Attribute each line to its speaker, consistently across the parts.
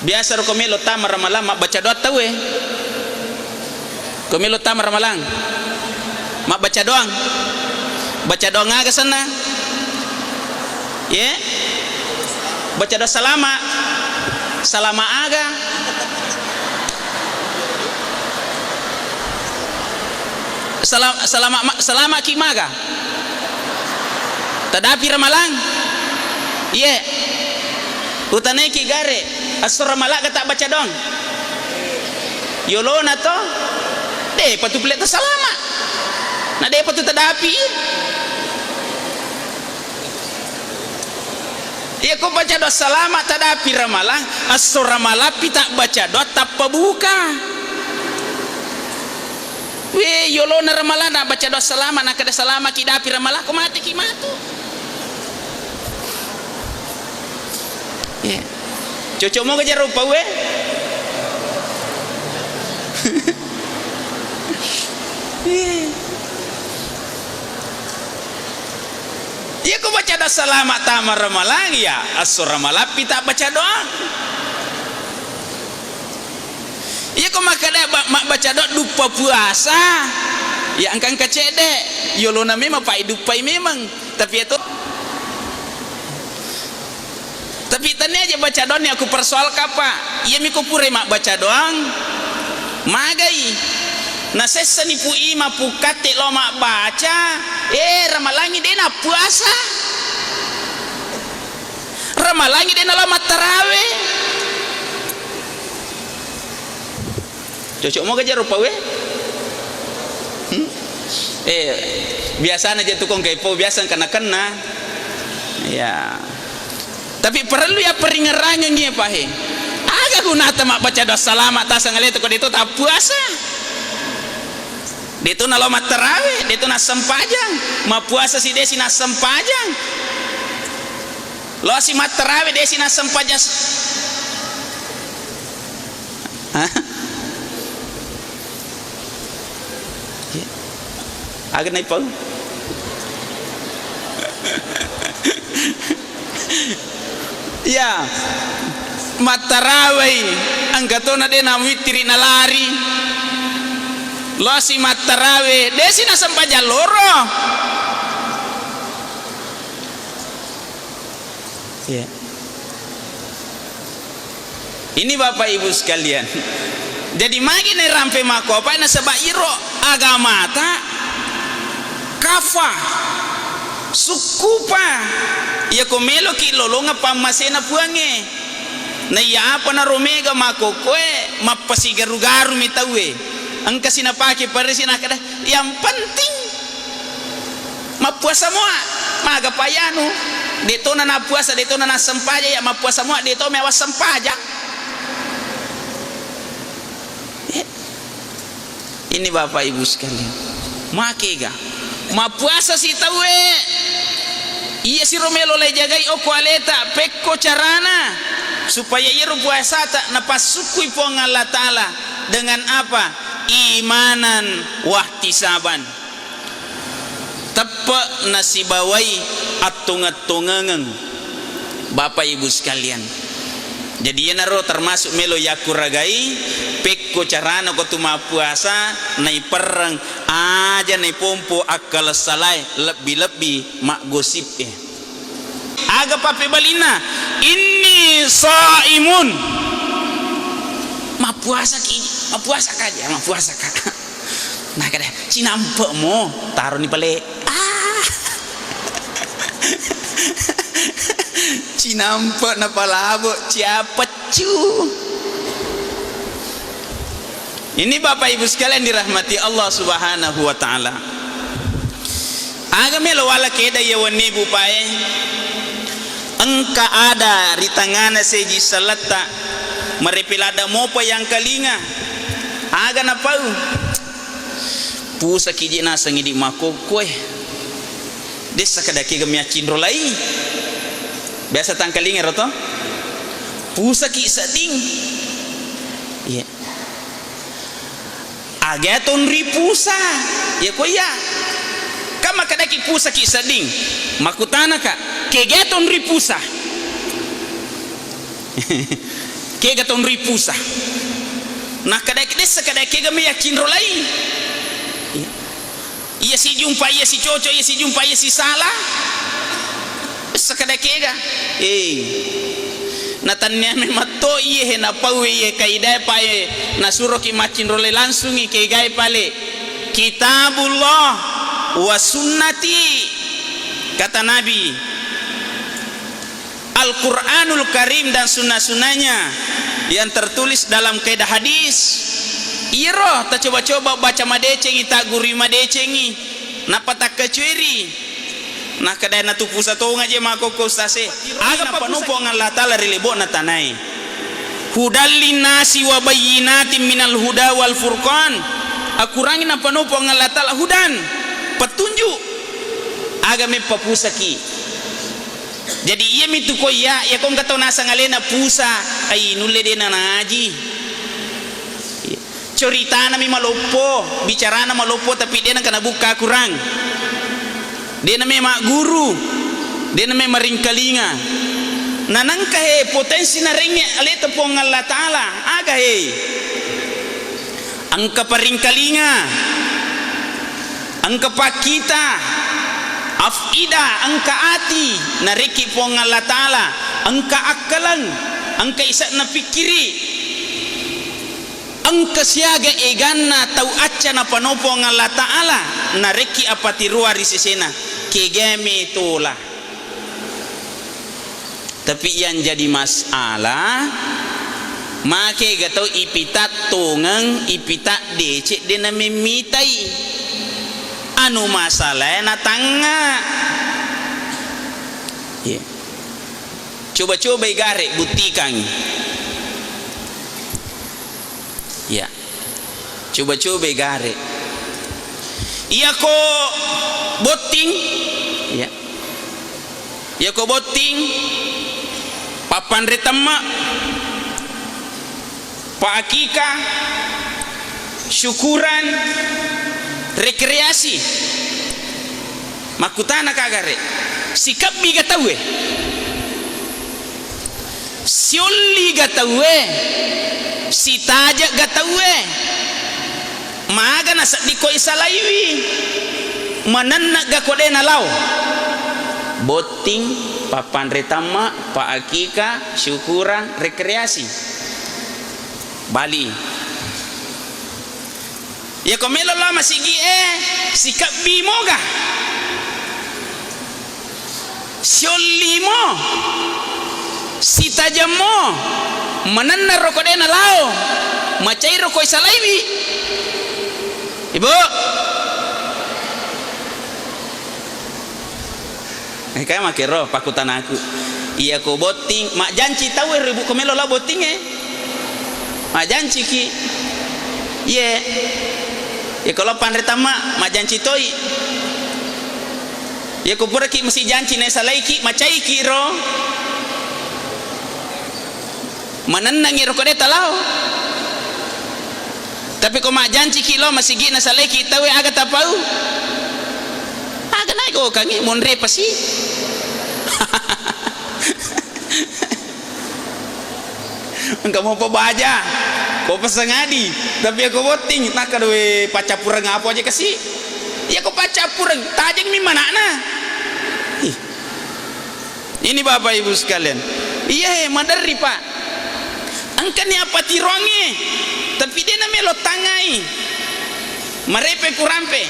Speaker 1: biasa ro komelo tamar ramalang mak baca doa tahu komelo tamar ramalang mak baca doang ngaga sana ya baca doa salama aga salama kimaga tadapi ramalang iya utane ki gare asur ramalak tak baca dong yolona to de patu pelet salama na de patu tadapi iya ko baca doa salama tadapi ramalang asur ramalak tak baca doa tak pabuka. We yolona ramala na baca doa salama na kada salama kidapi ramala ko mati kimatu. Ya. Cocok mo gajar rupa we. Ya ko baca doa salama tamar ramalang ya asur ramala pita baca doa. Iya kok makada mak baca doa dupa puasa ya angkang kacede yolona memang pak dupai memang tapi itu tapi tanya aja baca doa ni aku persoal kapa iya miku pure mak baca doang magai na sesa ni pu ima pu kate lo mak baca ramalangi dena puasa ramalangi dena lo mak tarawih. Cocok mau kejar rupa we biasa aja tukang kepo biasa kena ya tapi perlu ya peringerannya nih pak agak guna mak baca doa salama tas ngale itu itu tak puasa itu nalo mat tarawih itu nas sempajang ma puasa si desi nas sempajang lo si mat tarawih desi nas sempajang agak naik pau ya matarawai angkatona de na witri na lari lo si matarawai desi na sampaja loro ya ini bapak ibu sekalian jadi magi ne rampe mako apa na sabairo agama ta kafa sukupa ya komelo ki lolonga pamasena puange na ya apa na romega mako koe mapasi garu-garu mitawe ang kasina pake paresina kada yang penting mapuasa moa maga payano dito na puasa dito na sampaja ya mapuasa moa dito mewa sampaja ini bapak ibu sekalian makega mapuasa si tawe iya si romelo le jagai o kualeta pekko carana supaya ia puasa tak napasukui po ang Allah Ta'ala dengan apa imanan wahtisaban tepe nasibawai atungat-tungangang bapak ibu sekalian jadi ya naro termasuk melo yakuragai pekko carana ko tuma puasa nai perang aja nai pompo akal salai lebih mak gosip aga pape balina ini saimun ma puasa kaja nah kada cinampe mo taruh ni pale cinampe na palabo siapa cu ini bapak ibu sekalian dirahmati Allah subhanahu wa ta'ala aga melo wala keda ya wani bupae engka ada di tangana seji salata maripilada mopa yang kalinga aga na pau pusa kiji na sangi di makokwe desa kada ki gamya kindro lai biasa tangkalinga roto pusa ki sading iya agaton ripusa ya ko ya kama kada ki pusa ki sading makutana ka kegeton ripusa kega ton ripusa nah kadai desa kadai kega me yakin rolai iya si jumpa iya si cocok iya si jumpa iya si salah sekadai kega na tanya me matto iye na pawe iye kaidai pae na suruh ki macin role langsung i kegai pale kitabullah wa sunnati kata Nabi Al-Quranul Karim dan sunnah-sunnahnya yang tertulis dalam kaidah hadis. Iro ta coba-coba baca madecengi tak guri madecengi napa tak kecueri nah kadai na tu pusat to ngaje mako ko stase aga panupo ngan Allah taala rilebo na tanai hudal linnasi wa bayyinatin minal huda wal furqan akurangin na panupo ngan Allah taala hudan petunjuk aga me papusaki jadi iya mitu ko ya kong katau nasa ngalena pusa ay nulle de na ngaji cerita na mi malopo bicara na malopo tapi dia na kana buka kurang dia na me mak guru dia na me maringkalinga nanang kahe potensi na ringe aleta po ng Allah Ta'ala aga he ang kaparingkalinga ang kapakita afida ang kaati nariki po ng Allah Ta'ala ang kaakalan ang kaisa na pikiri ang kasiaga eganna tau acha na panopo ng Allah Ta'ala nariki apati ruari sesena kegeme tola tapi yang jadi masalah make gatau ipitat tongang ipitat decek dia na memitai anu masalah na tanga coba-coba igare buktikan ya coba-coba igare iya ko boting ya ko boting papan retama paakika syukuran rekreasi makutana kagare sikap biga tawe siolli gatawe sitaja gatawe maga na sadiko isalaiwi mananna gakode na lao boting papan retama paakika syukuran rekreasi Bali ya komelo la masigi sikap bimoga siolimo sitajamo mananna rokode na lao macai rokoi salaiwi ibu kayak makero pakutan aku iya ko boting mak janci tahu ribu komelo la boting mak janci ki ya kalau panretama mak janci toi ya ko pura ki mesti janci na salai ki macai ki ro mananang iro ko deta lao tapi ko mak janci ki lo masih gi na salai ki tahu aga tapau aga naik ko kangi monre pasi engkau mau baca kau pesengadi tapi aku voting nak kadwe pacapurang apa aja kasih ya kau pacapurang tajeng mi mana nah ini bapak ibu sekalian iya madari pak angkanya apa tironge tapi dia namelo tangai marepe kurampe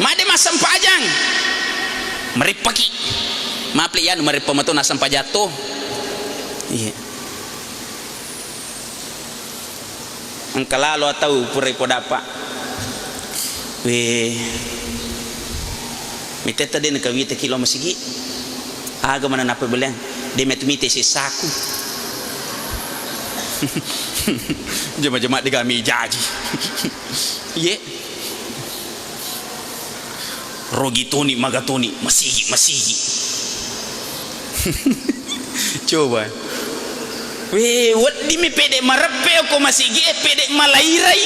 Speaker 1: made masam pajang meripaki maaf lian meripam itu nasam pajatuh iya angkalalo atau pura podapa we miteta din kawita kilo masigi aga mana napa belang de metumite si saku jema-jema digami jaji ye rogitoni magatoni masigi coba we wat di mi pede marape ko masigi pede malairai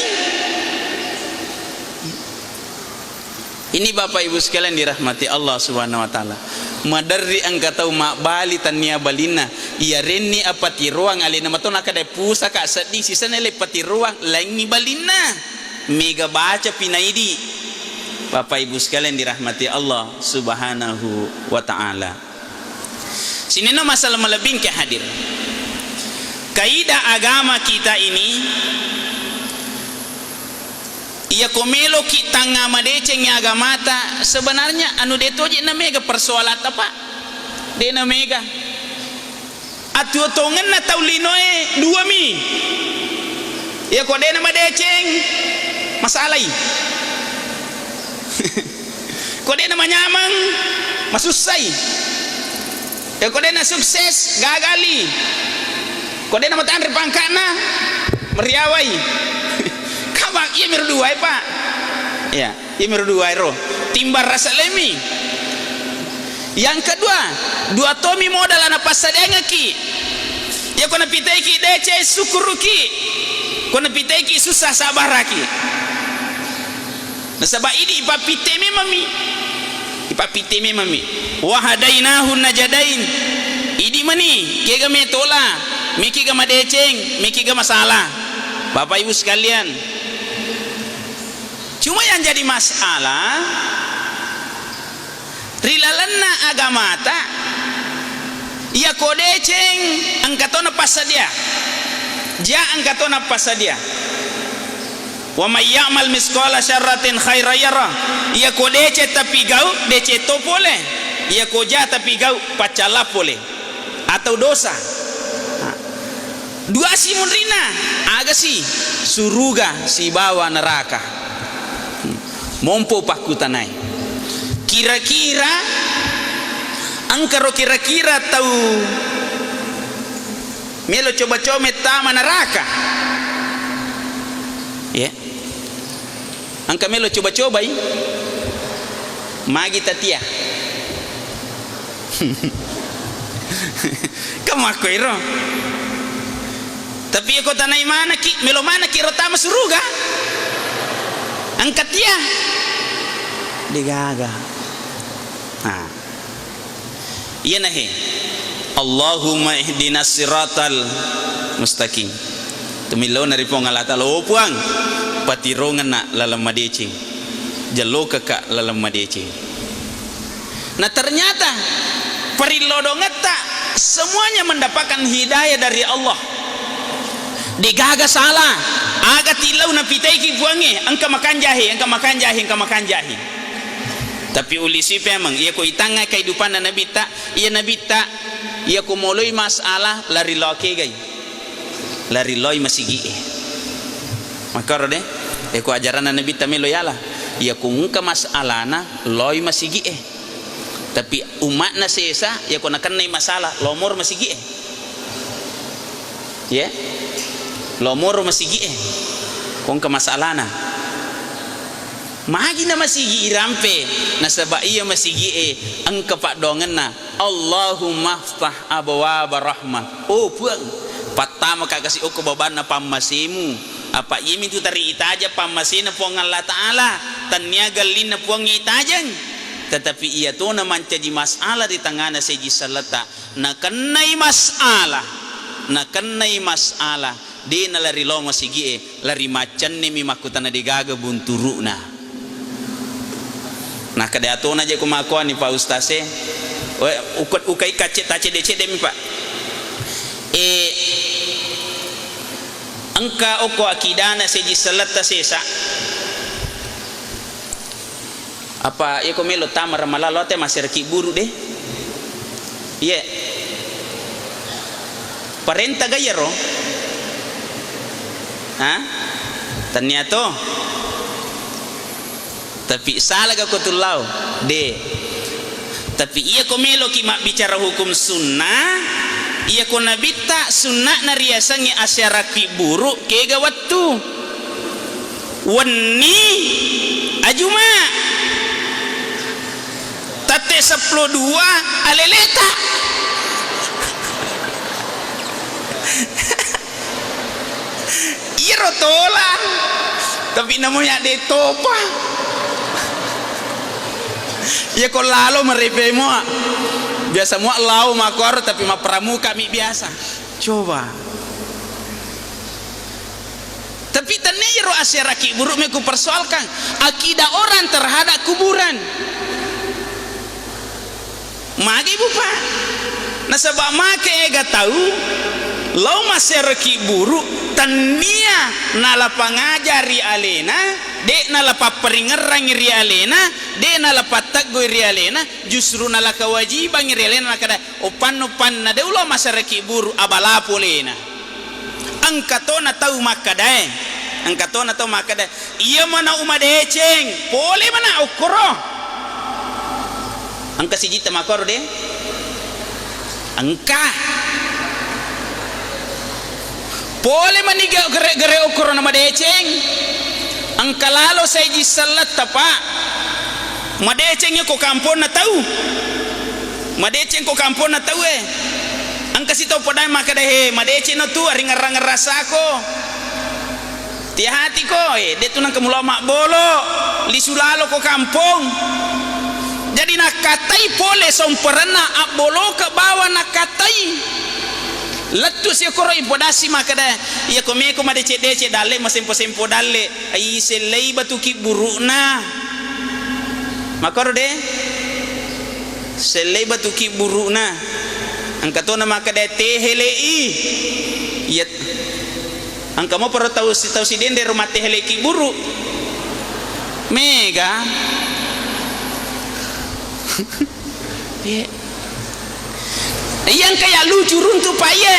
Speaker 1: Ini Bapak Ibu sekalian dirahmati Allah Subhanahu wa taala. Madarri angka tahu mak bali tania balina ia reni apati ruang alina matona kada pusa ka sedih sisane le pati ruang langi balina mega baca pinaidi. Bapak Ibu sekalian dirahmati Allah Subhanahu wa taala. Sini masalah melebing ke hadir. Kaidah agama kita ini ia komelo kita ngamadeceng agama ta sebenarnya anu deto je na mega persoalan apa de na mega atu tongen na taulinoe dua mi ia ko de na madeceng masalah i ko de na manyamang masusai ia ko de na sukses gagali ko de na matandri pangkana meriawai kabak ia merduai pak ya ia merduai roh timbar rasa lemi. Yang kedua dua tomi modal anak pasadenga ki ya kona pitai ki dece syukuru ki kona pitai ki susah sabar ki nasabah ini ipapiteme mami wahadainahu najadain idi mani kega metola miki ga madeceng miki ga masalah. Bapak Ibu sekalian, cuma yang jadi masalah rilalanna agama ta ia kodeceng angkatona pasadia ja angkatona pasadia wa may ya'mal misqala syarratin khairan yara ia kodece tapi gau dece to boleh ia koja tapi gau pacala boleh atau dosa dua si munrina aga si suruga si bawa neraka mompo pakutanai kira-kira angkaro kira-kira tahu melo coba-coba tama neraka ya angka melo coba-coba magi tatia kamu aku iro tapi aku tanai mana ki melo mana kira tama suruga angkat dia digaga nah iya nahi Allahumma ihdinas siratal mustaqim tumilo nari pongalata lo puang patirongan na lalam madecing jalo kakak lalam madecing. Nah ternyata perilodongeta semuanya mendapatkan hidayah dari Allah digaga salah aga tilau na pitai ki buange angka makan jahe tapi ulisi memang ia ko itanga kehidupan nabi ta ia ko moloi masalah lari loke gai lari loi masigi maka rode ko ajaran nabi ta melo yala ia ko ngka masalah na loi masigi tapi umat na sesa ia ko nakan masalah lomor masigi ya lomor masigi kong ke masalah na magi na masigi irampe nasaba iya masigi ang kapadongan na Allahumma ftah abwaab rahmah oh puang patama kakasi oko baban na pamasimu apa yemi tu tari itaja pamasina puang Allah Ta'ala tanya galin na puang itajang tetapi iya to na mancaji masalah di tangana seji salata na kanai masalah di na lari lo masigi lari macan ni mi makutana digaga bunturu na nah kada atona je kumakuan ni Pak Ustase ukut ukai kacet tace dece demi Pak angka oko akidana seji salata sesa apa iko melo tamar malalote masir kiburu deh iya parenta gayaro ternyata tapi salah gak kutulau de tapi iya ko melo ki mak bicara hukum sunnah iya ko nabita sunnah nariasangi asyara ki buruk kega wattu wani ajuma tate 12 aleleta iya rotola tapi namanya de topa Ya kok lalu merepe mo. Biasa mo lau makor tapi ma pramuka mi biasa. Coba. Tapi tanero asyaraki buruk me ku persoalkan akidah orang terhadap kuburan. Magi bu pak. Nah sebab make ega tahu lau masyaraki buruk tania nala pangajari alena dek nala paperingerang ri alena dek nala patagoi ri alena justru nala kewajiban ri alena kada opan na deulo masyaraki buruk abala polena angkatona tahu makadae angkatona tahu makadae iya mana umadeceng pole mana ukro angka sijita makor de angka pole maniga gere ukro nama deceng angka lalo saya jisalat tapa madecengnya ko kampon na tahu madeceng ko kampon na tahu angka sito padai makadae madeceng no tu aringarang rasako ti hati ko de tunang kemulo mak bolo lisulalo ko kampung jadi nakatai pole somperena abolo ke bawah nakatai letu si koro ibodasi makada ya kome ko madece dece dalle masempo sempo dalle ai selei batu ki burukna makor de selei batu ki burukna angkatona makada tehelei ya angka mo para tahu si dende rumah tehelei ki buruk mega yang kayak lucu runtuh paye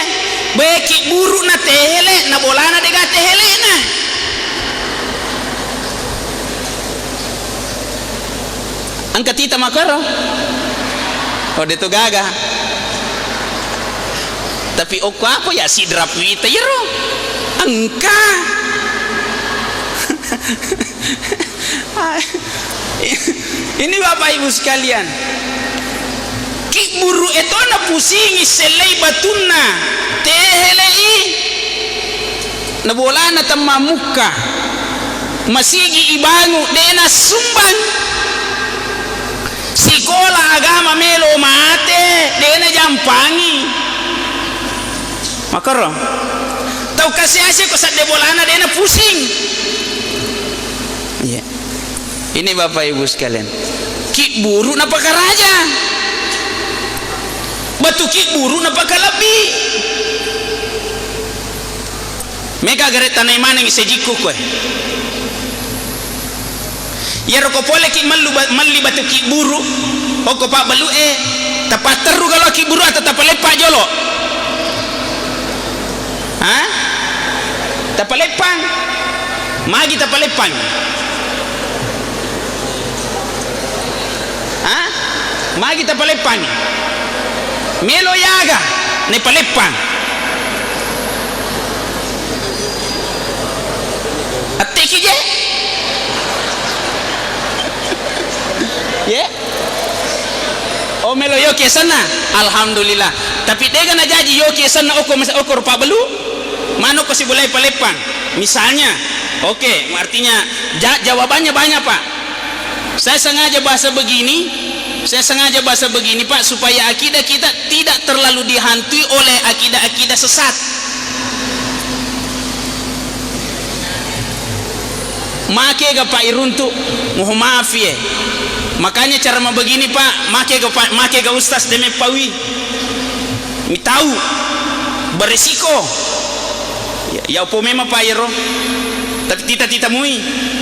Speaker 1: beki buruk na tehele na bolana dega tehele na angka tita makaro oh deto gaga tapi oko apa ya si drapwita yero angka ini bapak ibu sekalian ki buru itu na pusingi selai batuna tehelei na bolana tamamuka masigi ibangu dena sumbang sikola agama melo mate dena jampangi makaro tau kasih asyik ko sa de bolana dena pusing iya ini bapak ibu sekalian ki buru na pakaraja batu ki buru na pakalabi mega gare tanay manang isejikku ko yaro ko pole ki malli batu ki buru o ko pa balu tapateru kalau ki buru atau tapalepa jolo ha tapalepang magi tapalepang ha magi tapalepang melo yaga ne palepang ateki je ye o melo yo ke sana alhamdulillah tapi dega na jaji yo ke sana oko rupa belu mano ko si bulai palepang misalnya oke artinya jawabannya banyak pak saya sengaja bahasa begini pak supaya akidah kita tidak terlalu dihantui oleh akidah-akidah sesat make ga pak iruntu mohon maaf ya makanya cara begini pak make ga ustaz deme pawi mi tahu beresiko ya opo mema pak iro tapi tita mui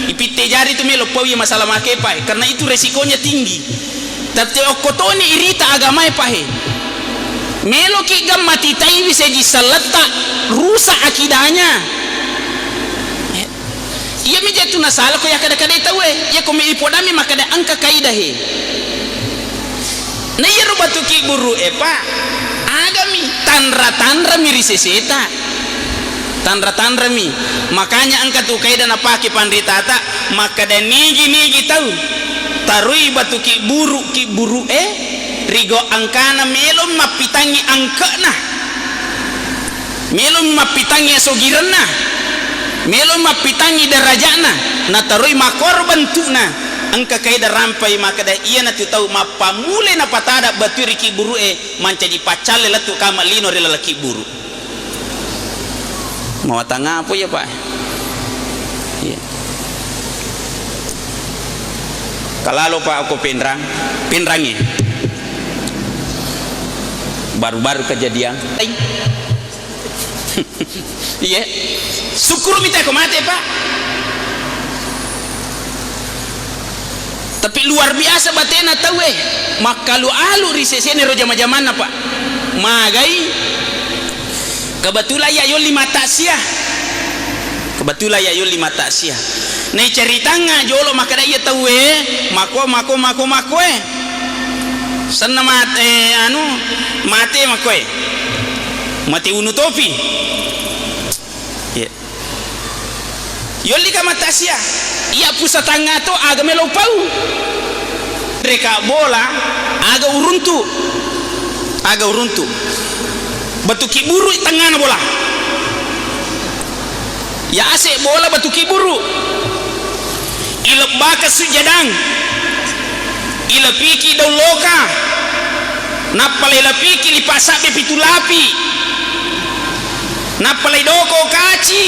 Speaker 1: ipite jari tu melo pawi masalah make pak karena itu resikonya tinggi tapi okotoni irita agama pahe melo ki gam mati tai bisa disalata rusak akidahnya iya meja tu nasala ko ya kada tahu ya ko mi ipodami makada angka kaidah na yero batu ki buru pak agami tanra miri seseta tanra mi makanya angka tu kaidah na pake panditata makada nigi tahu tarui batu ki buru rigo angkana melom mapitangi angkana melom mapitangi sogirana melom mapitangi derajana na tarui makorban tuna angka kaida rampai maka dah iya na tu tahu mapa mule na patada baturi ki buru manca di pacale latu kama lino rela laki buru mau tanga apa ya pak iya kalau pak aku pinrangi baru-baru kejadian iya syukur minta aku mati pak tapi luar biasa batena tahu maka lu alu risesene ro jama-jamana pak magai kebetulan ya yo 5 taksiah kebetulan ya yo 5 taksiah nei ceritanga jolo maka da iya tahu mako sana mate mate mako mati unutopi ya yoli kama taksiah iya pusat tangga tu aga melo pau mereka bola aga uruntu batu kiburu tengah na bola ya ase bola batu kiburu ilap baka sujadang ilap piki daun loka napalay lapiki lipasabe pitulapi napalay doko kaci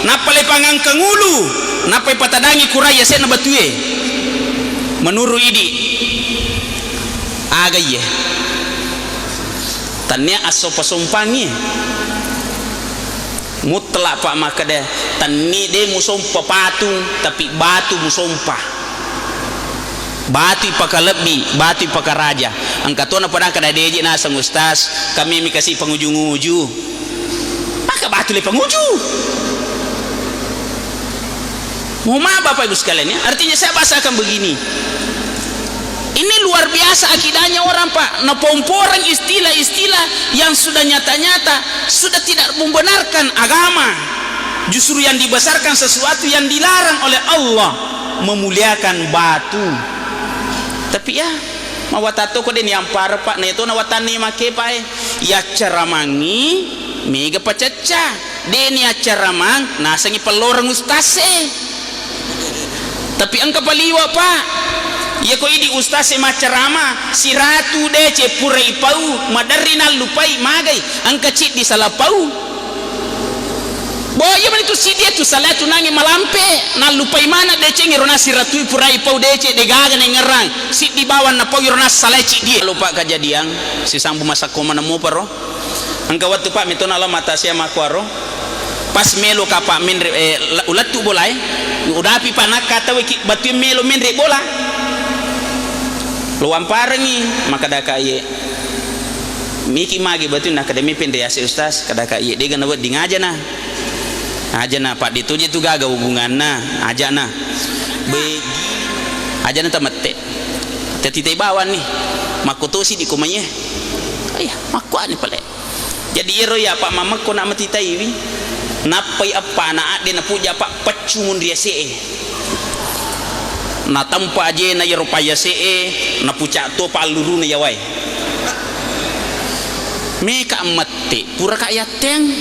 Speaker 1: napalay pangangkang ulu napay patadangi kuraya sen na batuye menuru idi agay tanya aso pasumpangi mutlak pak maka deh tani de musompa patung tapi batu musompa batu ipaka lebih batu ipaka raja angkatona padang kada deje nasa mustas kami mikasi penguju-nguju maka batu le penguju mau bapak ibu sekalian ya artinya saya bahasakan begini ini luar biasa akidahnya orang pak napomporang istilah-istilah yang sudah nyata-nyata sudah tidak membenarkan agama justru yang dibesarkan sesuatu yang dilarang oleh Allah memuliakan batu tapi ya mawatato ko din yang para pak na ito nawatan ni make pa ya caramangi mega pacaca din ya caramang nasa ngi pelorang ustase tapi angka paliwa pak ya ko idi ustase macarama si ratu dece purai pau madarina lupai magai angka cik di salapau boya man itu si dia tu salatu nangi malampe na lupai mana dece ngirona si ratu purai pau dece degaga ngerang si di bawah na pau ngirona salaci dia lupa kejadian si sambu masak ko mana mo paro angka waktu pak mitona la mata sia makwaro pas melo kapa min ulat tu bolai udah pi panak kata weki batu melo min re bola luam parengi maka da kaye miki magi batu na akademi pende ase ustaz kada kaye de gana wad dingaja na aja na pak dituje tu gaga hubungan na aja na be aja na tamate tetitai bawan nih makotosi di kumanya ayah makwa ni pale jadi ero ya pak mama ko na matitai wi napai apa na ade na puja pak pecumun dia see na tampa aje na yeropaya see na puca to paluru na yawai meka mate pura ka yateng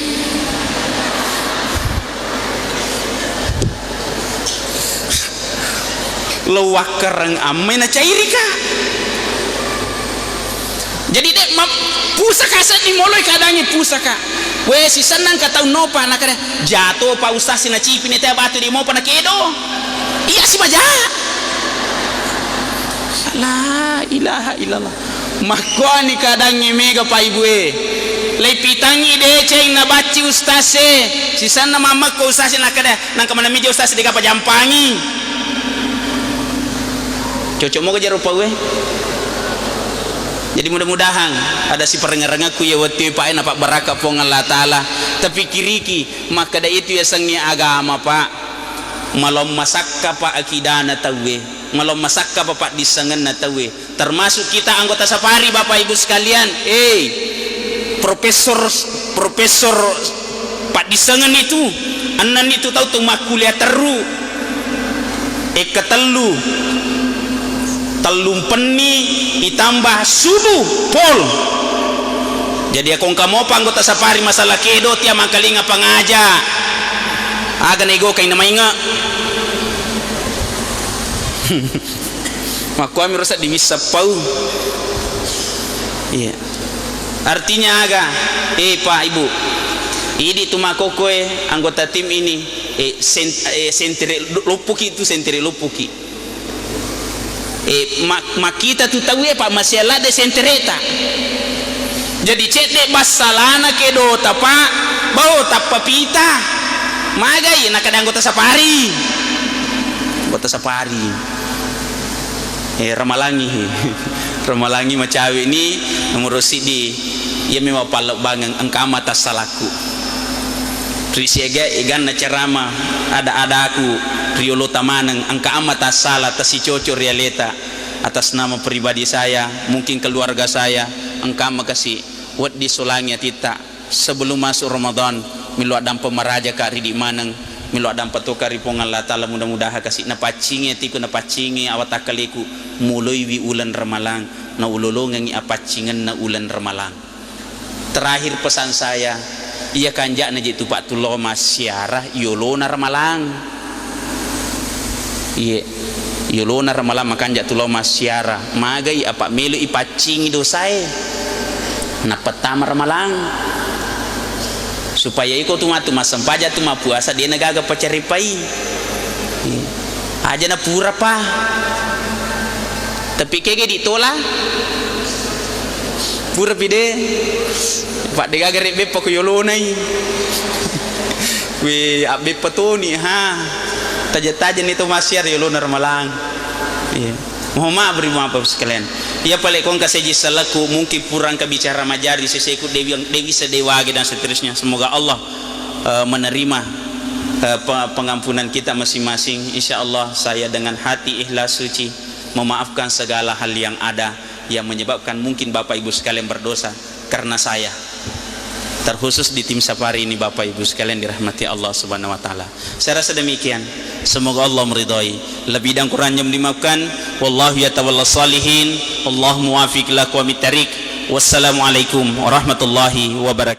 Speaker 1: lewak kereng amai na cairika jadi dek pusaka sa di moloi kadangi pusaka we si senang kata nopa na kada jatuh pa ustaz na cipi ni teh batu di mo pa na kedo iya si baja la ilaha illallah makoni kadangi mega pa ibu lay pitangi deceng na baci ustaz si sana mama ko ustaz na kada nang kamana meja ustaz de ka jampangi cocok mo ka rupa we jadi mudah-mudahan ada si perengar-rengaku ya waktu pak na pak baraka pong Allah taala tapi kiriki maka da itu ya sangnya agama pak malom masakka pak akidana tawe malom masakka pak disangan na tawe termasuk kita anggota safari bapak ibu sekalian profesor pak disangan itu anan itu tahu tuh makuliah teru ketelu telung peni ditambah subuh pol jadi akong kamo pa anggota safari masalah kedo tiya mangkalinga pangaja aga nego kay namainga Maka kami rasa dimisa pau. Iya. Artinya aga, Pak Ibu, ini tu makokoe anggota tim ini, sentere lupuki itu sentere lupuki. Makita tu tahu Pak masih ada sentereta. Jadi cete basalana kedo tapa, bau tapa pita, magai nak ada anggota sapari, Ramalangi macawi ini nomor sidi ia memang palak bangang engkau mata salaku risiega egan na cerama ada aku riolo tamanang engkau mata salah tasi cocor realita atas nama pribadi saya, mungkin keluarga saya, engkau makasih wat di solangnya tita sebelum masuk Ramadan milu adam pemaraja kari di manang milu adam patokari pongan Allah Ta'ala mudah-mudahan kasih napacingi tiku napacingi awatakaliku mulai wi ulan Ramalang na ulolongan apacingan na ulan Ramalang. Terakhir pesan saya, ia kanjak na jitu Pak Tullah masyarah yolona Ramalang. Iya, yolona Ramalang makanjak Tullah masyarah magai apa melu ipacingi dosai na pertama Ramalang. Supaya iko tu matu masampaja tu puasa dia negaga pacaripai aja na pura pa tapi kege ditolak pura pide pak degaga rebe pa ko yolonai we abe patoni ha taja-taja nito masyar yolona Ramalang. Mohon maaf beri maaf sekalian. Ia paling kong kasih salaku mungkin kurang kebicara majari sesekut dewi sedewagi dan seterusnya. Semoga Allah menerima pengampunan kita masing-masing. Insya Allah saya dengan hati ikhlas suci memaafkan segala hal yang ada yang menyebabkan mungkin Bapak Ibu sekalian berdosa karena saya. Terkhusus di tim safari ini Bapak Ibu sekalian dirahmati Allah Subhanahu wa taala. Saya rasa demikian. Semoga Allah meridhai. Lebih dan kurangnya dimaafkan. Wallahu yatawalla salihin. Wallahu muwaffiq lakum wa mitariq. Wassalamualaikum warahmatullahi wabarakatuh.